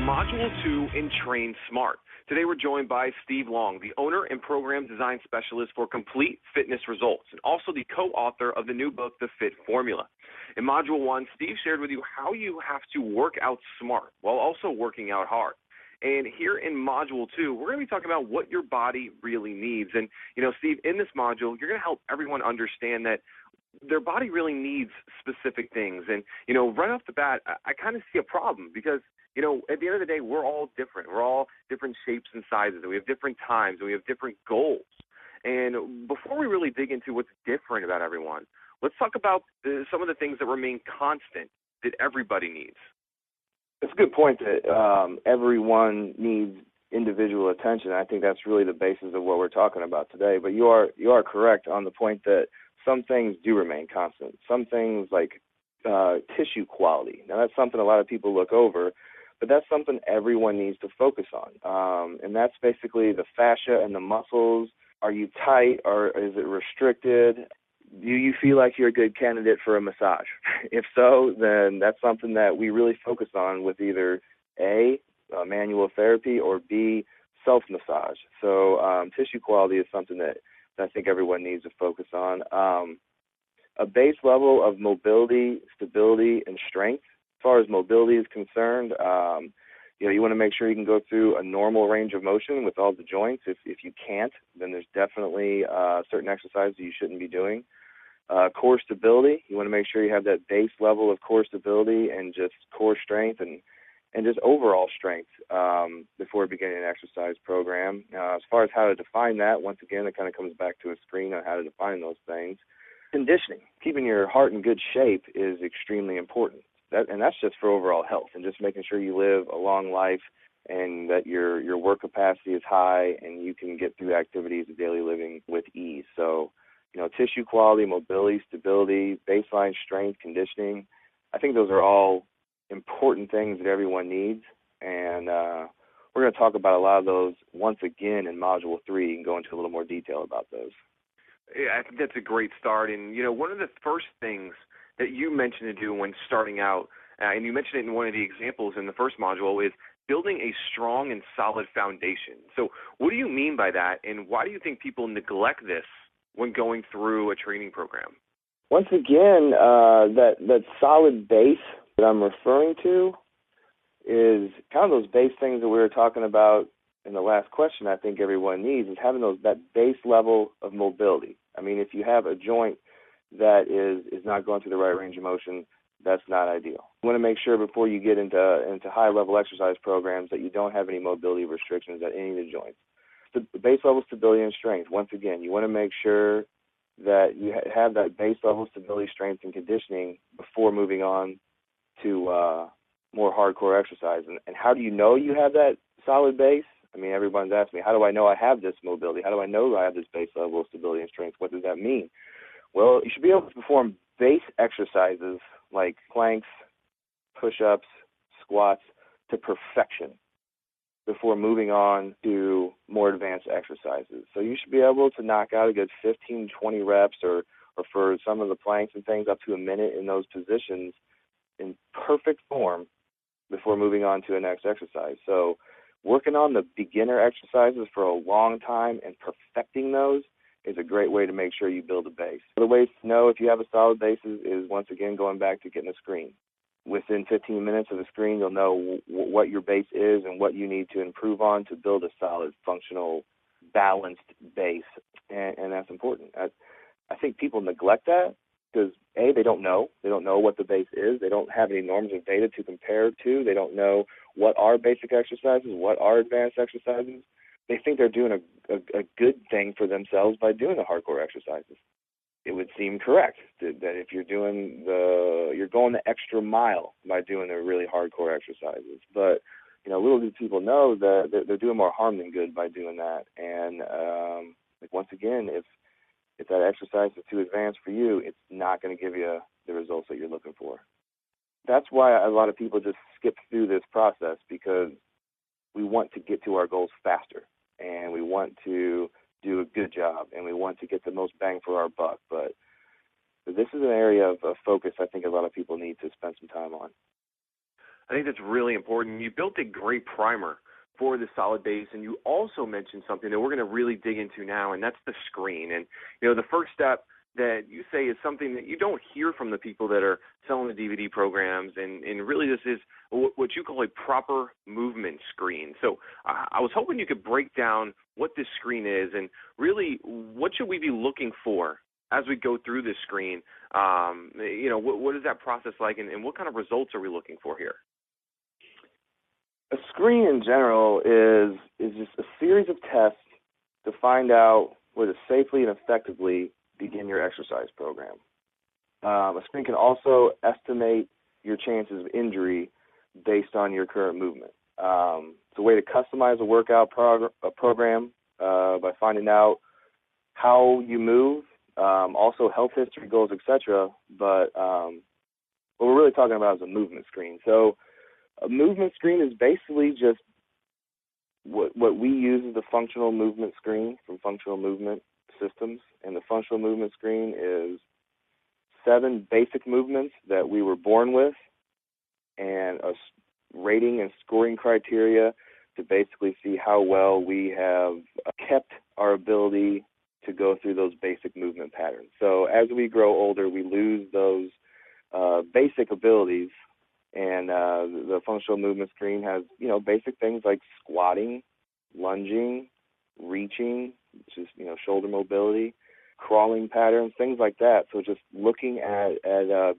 Module 2 in Train Smart. Today we're joined by Steve Long, the owner and program design specialist for Complete Fitness Results, and also the co-author of the new book, The Fit Formula. In Module 1, Steve shared with you how you have to work out smart while also working out hard. And here in Module 2, we're going to be talking about what your body really needs. And, Steve, in this module, you're going to help everyone understand that their body really needs specific things. And, right off the bat, I kind of see a problem because, at the end of the day, we're all different. We're all different shapes and sizes, and we have different times, and we have different goals. And before we really dig into what's different about everyone, let's talk about some of the things that remain constant that everybody needs. It's a good point that everyone needs individual attention. I think that's really the basis of what we're talking about today. But you are correct on the point that some things do remain constant. Some things like tissue quality. Now, that's something a lot of people look over, but that's something everyone needs to focus on. And that's basically the fascia and the muscles. Are you tight or is it restricted? Do you feel like you're a good candidate for a massage? If so, then that's something that we really focus on with either A, manual therapy, or B, self-massage. So tissue quality is something that I think everyone needs to focus on. A base level of mobility, stability, and strength. As far as mobility is concerned, you want to make sure you can go through a normal range of motion with all the joints. If you can't, then there's definitely certain exercises you shouldn't be doing. Core stability, you want to make sure you have that base level of core stability and just core strength and just overall strength before beginning an exercise program. As far as how to define that, once again, it kind of comes back to a screen on how to define those things. Conditioning, keeping your heart in good shape is extremely important. And that's just for overall health and just making sure you live a long life and that your work capacity is high and you can get through activities of daily living with ease. So, tissue quality, mobility, stability, baseline strength, conditioning, I think those are all important things that everyone needs. And we're going to talk about a lot of those once again in Module 3 and go into a little more detail about those. Yeah, I think that's a great start. And, one of the first things that you mentioned to do when starting out, and you mentioned it in one of the examples in the first module, is building a strong and solid foundation. So what do you mean by that, and why do you think people neglect this when going through a training program? Once again, that solid base that I'm referring to is kind of those base things that we were talking about in the last question. I think everyone needs is having that base level of mobility. I mean, if you have a joint that is not going through the right range of motion, that's not ideal. You want to make sure before you get into high-level exercise programs that you don't have any mobility restrictions at any of the joints. The base level stability and strength, once again, you want to make sure that you have that base level stability, strength, and conditioning before moving on to more hardcore exercise. And how do you know you have that solid base? I mean, everyone's asking me, how do I know I have this mobility? How do I know I have this base level of stability and strength? What does that mean? Well, you should be able to perform base exercises like planks, push-ups, squats to perfection before moving on to more advanced exercises. So you should be able to knock out a good 15, 20 reps or for some of the planks and things up to a minute in those positions in perfect form before moving on to a next exercise. So working on the beginner exercises for a long time and perfecting those is a great way to make sure you build a base. The ways to know if you have a solid base is once again, going back to getting a screen. Within 15 minutes of the screen, you'll know what your base is and what you need to improve on to build a solid, functional, balanced base, and that's important. I think people neglect that because, A, they don't know. They don't know what the base is. They don't have any normative data to compare to. They don't know what are basic exercises, what are advanced exercises. They think they're doing a good thing for themselves by doing the hardcore exercises. It would seem correct that if you're going the extra mile by doing the really hardcore exercises. But, little do people know that they're doing more harm than good by doing that. And once again, if that exercise is too advanced for you, it's not going to give you the results that you're looking for. That's why a lot of people just skip through this process, because we want to get to our goals faster, and we want to do a good job, and we want to get the most bang for our buck. But this is an area of focus I think a lot of people need to spend some time on. I think that's really important. You built a great primer for the solid base, and you also mentioned something that we're going to really dig into now, and that's the screen. And, the first step that you say is something that you don't hear from the people that are selling the DVD programs, and really this is what you call a proper movement screen. So I was hoping you could break down what this screen is and really what should we be looking for as we go through this screen. What is that process like, and what kind of results are we looking for here? A screen in general is just a series of tests to find out where to safely and effectively begin your exercise program. A screen can also estimate your chances of injury based on your current movement. It's a way to customize a workout program by finding out how you move, also health history goals, etc. But what we're really talking about is a movement screen. So a movement screen is basically just what we use as the functional movement screen from Functional Movement Systems. And the functional movement screen is 7 basic movements that we were born with and a rating and scoring criteria to basically see how well we have kept our ability to go through those basic movement patterns. So as we grow older, we lose those basic abilities, and the functional movement screen has, basic things like squatting, lunging, reaching, which is, shoulder mobility, crawling patterns, things like that. So just looking at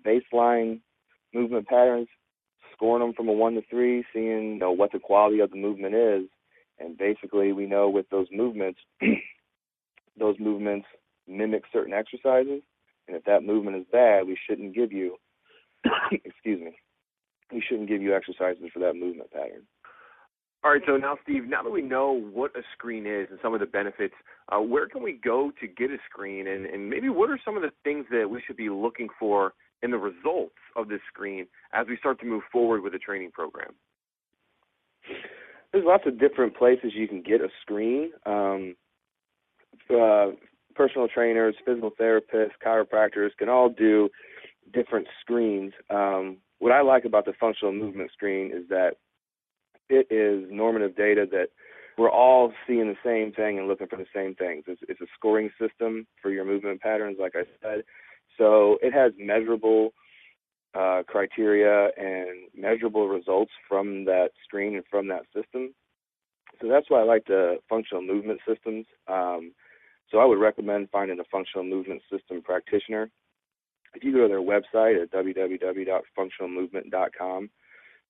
baseline movement patterns, scoring them from a 1 to 3, seeing what the quality of the movement is, and basically we know with those movements, those movements mimic certain exercises, and if that movement is bad, we shouldn't give you, we shouldn't give you exercises for that movement pattern. All right, so now, Steve, now that we know what a screen is and some of the benefits, where can we go to get a screen, and maybe what are some of the things that we should be looking for in the results of this screen as we start to move forward with a training program? There's lots of different places you can get a screen. Personal trainers, physical therapists, chiropractors can all do different screens. What I like about the functional movement screen is that it is normative data that we're all seeing the same thing and looking for the same things. It's a scoring system for your movement patterns, like I said. So it has measurable criteria and measurable results from that screen and from that system. So that's why I like the functional movement systems. So I would recommend finding a functional movement system practitioner. If you go to their website at www.functionalmovement.com,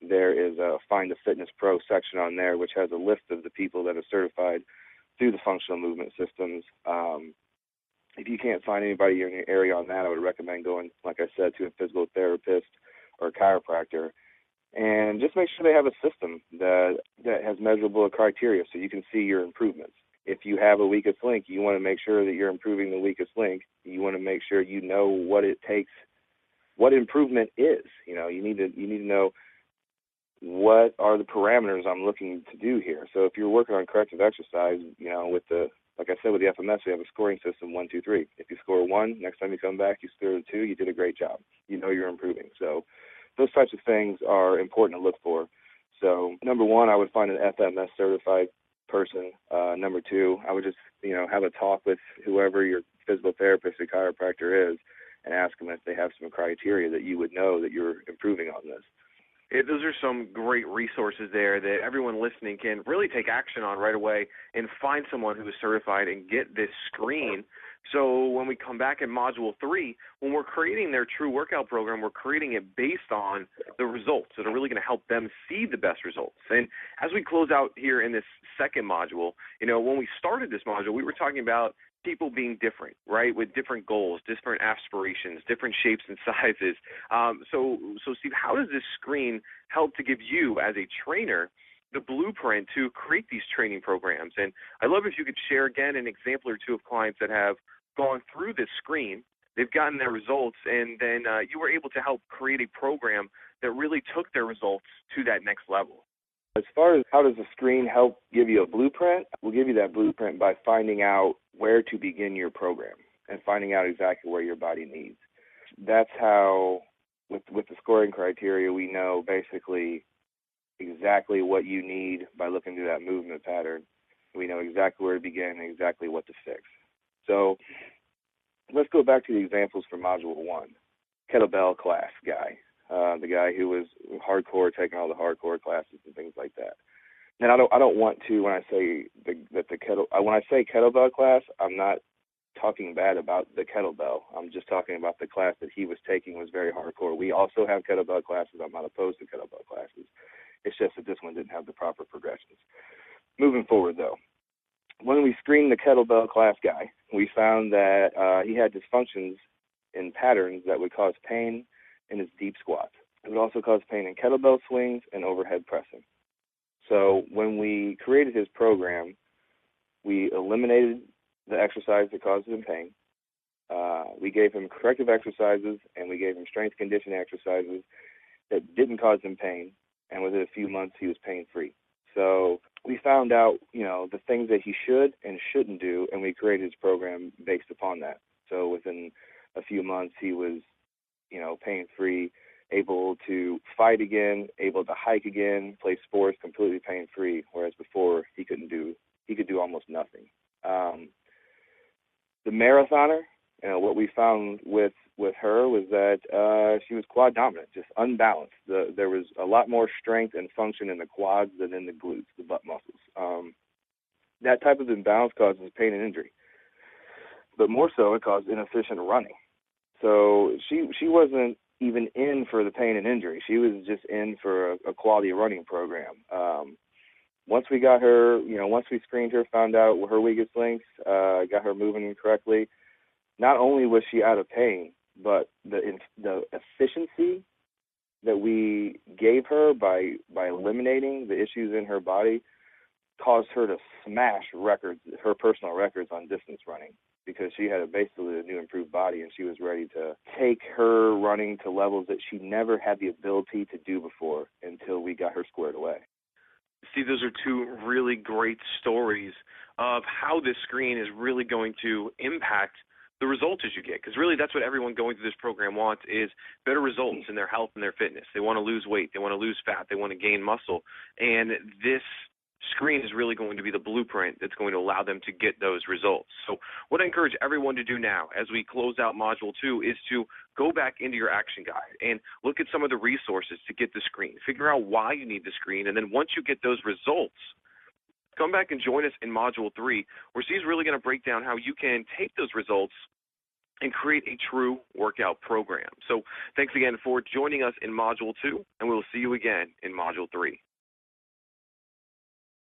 there is a Find a Fitness Pro section on there, which has a list of the people that are certified through the functional movement systems. If you can't find anybody in your area on that, I would recommend going, like I said, to a physical therapist or a chiropractor, and just make sure they have a system that has measurable criteria so you can see your improvements. If you have a weakest link, you want to make sure that you're improving the weakest link. You want to make sure you know what it takes, what improvement is. You need to know what are the parameters I'm looking to do here. So if you're working on corrective exercise, with like I said, with the FMS, we have a scoring system, 1, 2, 3. If you score 1, next time you come back, you score 2, you did a great job. You're improving. So those types of things are important to look for. So number 1, I would find an FMS certified person. Number 2, I would just, have a talk with whoever your physical therapist or chiropractor is and ask them if they have some criteria that you would know that you're improving on this. Those are some great resources there that everyone listening can really take action on right away and find someone who is certified and get this screen. So when we come back in Module 3, when we're creating their true workout program, we're creating it based on the results that are really going to help them see the best results. And as we close out here in this second module, when we started this module, we were talking about people being different, right, with different goals, different aspirations, different shapes and sizes. So Steve, how does this screen help to give you as a trainer the blueprint to create these training programs? And I'd love if you could share again an example or two of clients that have gone through this screen, they've gotten their results, and then you were able to help create a program that really took their results to that next level. As far as how does the screen help give you a blueprint, we'll give you that blueprint by finding out where to begin your program and finding out exactly where your body needs. That's how, with the scoring criteria, we know basically exactly what you need by looking through that movement pattern. We know exactly where to begin and exactly what to fix. So let's go back to the examples for Module 1. Kettlebell class guy, the guy who was hardcore, taking all the hardcore classes and things like that. And I don't want to, when I say when I say kettlebell class, I'm not talking bad about the kettlebell. I'm just talking about the class that he was taking was very hardcore. We also have kettlebell classes. I'm not opposed to kettlebell classes. It's just that this one didn't have the proper progressions. Moving forward, though, when we screened the kettlebell class guy, we found that he had dysfunctions in patterns that would cause pain in his deep squats. It would also cause pain in kettlebell swings and overhead pressing. So when we created his program, we eliminated the exercise that caused him pain. We gave him corrective exercises, and we gave him strength conditioning exercises that didn't cause him pain, and within a few months he was pain-free. So we found out, the things that he should and shouldn't do, and we created his program based upon that. So within a few months he was, pain-free, able to fight again, able to hike again, play sports completely pain-free, whereas before he could do almost nothing. The marathoner, what we found with her was that she was quad dominant, just unbalanced. There was a lot more strength and function in the quads than in the glutes, the butt muscles. That type of imbalance causes pain and injury, but more so it caused inefficient running. So she wasn't even in for the pain and injury. She was just in for a quality running program. Once we got her, once we screened her, found out her weakest links, got her moving correctly, not only was she out of pain, but the efficiency that we gave her by eliminating the issues in her body caused her to smash records, her personal records on distance running, because she had basically a new improved body, and she was ready to take her running to levels that she never had the ability to do before until we got her squared away. Steve, those are two really great stories of how this screen is really going to impact the results as you get, because really that's what everyone going through this program wants, is better results in their health and their fitness. They want to lose weight. They want to lose fat. They want to gain muscle. And this screen is really going to be the blueprint that's going to allow them to get those results. So what I encourage everyone to do now as we close out Module 2 is to go back into your action guide and look at some of the resources to get the screen. Figure out why you need the screen, and then once you get those results, come back and join us in Module 3, where Steve's really going to break down how you can take those results and create a true workout program. So thanks again for joining us in Module 2, and we'll see you again in Module 3.